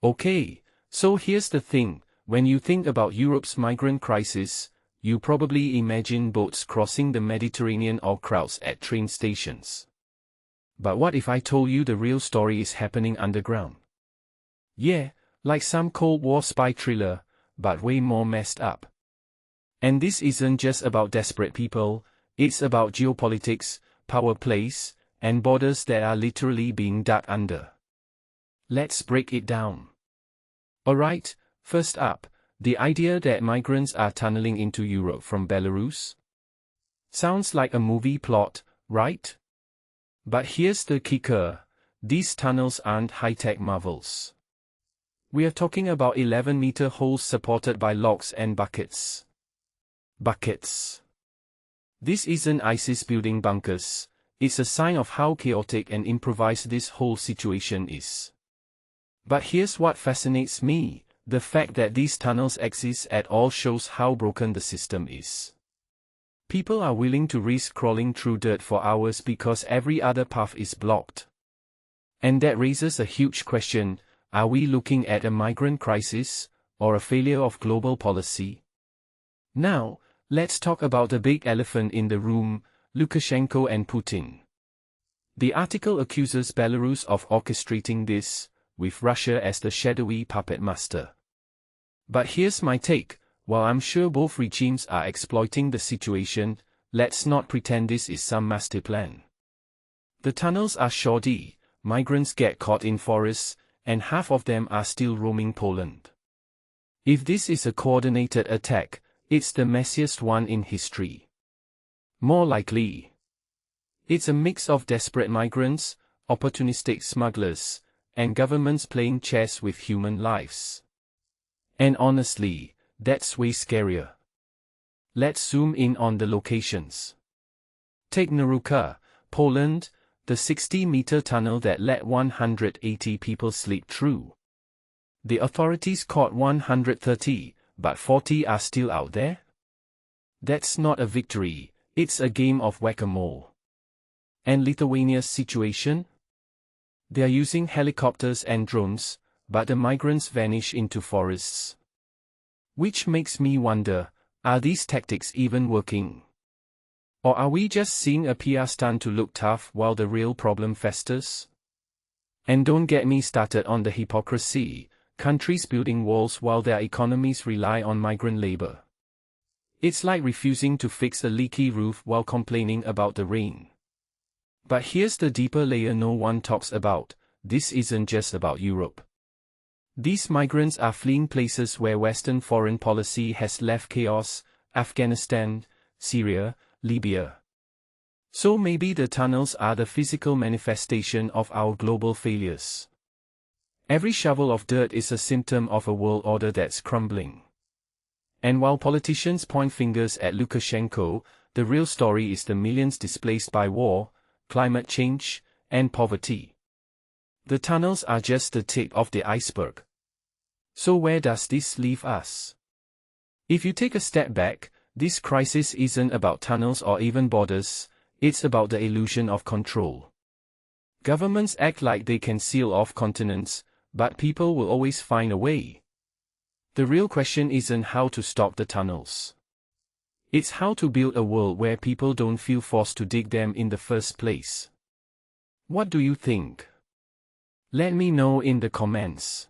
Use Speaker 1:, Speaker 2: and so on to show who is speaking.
Speaker 1: Okay, so here's the thing, when you think about Europe's migrant crisis, you probably imagine boats crossing the Mediterranean or crowds at train stations. But what if I told you the real story is happening underground? Yeah, like some Cold War spy thriller, but way more messed up. And this isn't just about desperate people, it's about geopolitics, power plays, and borders that are literally being dug under. Let's break it down. Alright, first up, the idea that migrants are tunneling into Europe from Belarus. Sounds like a movie plot, right? But here's the kicker, these tunnels aren't high-tech marvels. We are talking about 11-meter holes supported by logs and buckets. Buckets. This isn't ISIS building bunkers, it's a sign of how chaotic and improvised this whole situation is. But here's what fascinates me, the fact that these tunnels exist at all shows how broken the system is. People are willing to risk crawling through dirt for hours because every other path is blocked. And that raises a huge question, are we looking at a migrant crisis, or a failure of global policy? Now, let's talk about the big elephant in the room, Lukashenko and Putin. The article accuses Belarus of orchestrating this, with Russia as the shadowy puppet master. But here's my take, while I'm sure both regimes are exploiting the situation, let's not pretend this is some master plan. The tunnels are shoddy, migrants get caught in forests, and half of them are still roaming Poland. If this is a coordinated attack, it's the messiest one in history. More likely, it's a mix of desperate migrants, opportunistic smugglers, and governments playing chess with human lives. And honestly, that's way scarier. Let's zoom in on the locations. Take Narewka, Poland, the 60-meter tunnel that let 180 people slip through. The authorities caught 130, but 40 are still out there? That's not a victory, it's a game of whack-a-mole. And Lithuania's situation? They are using helicopters and drones, but the migrants vanish into forests. Which makes me wonder, are these tactics even working? Or are we just seeing a PR stunt to look tough while the real problem festers? And don't get me started on the hypocrisy, countries building walls while their economies rely on migrant labor. It's like refusing to fix a leaky roof while complaining about the rain. But here's the deeper layer no one talks about, this isn't just about Europe. These migrants are fleeing places where Western foreign policy has left chaos, Afghanistan, Syria, Libya. So maybe the tunnels are the physical manifestation of our global failures. Every shovel of dirt is a symptom of a world order that's crumbling. And while politicians point fingers at Lukashenko, the real story is the millions displaced by war, climate change, and poverty. The tunnels are just the tip of the iceberg. So where does this leave us? If you take a step back, this crisis isn't about tunnels or even borders, it's about the illusion of control. Governments act like they can seal off continents, but people will always find a way. The real question isn't how to stop the tunnels. It's how to build a world where people don't feel forced to dig them in the first place. What do you think? Let me know in the comments.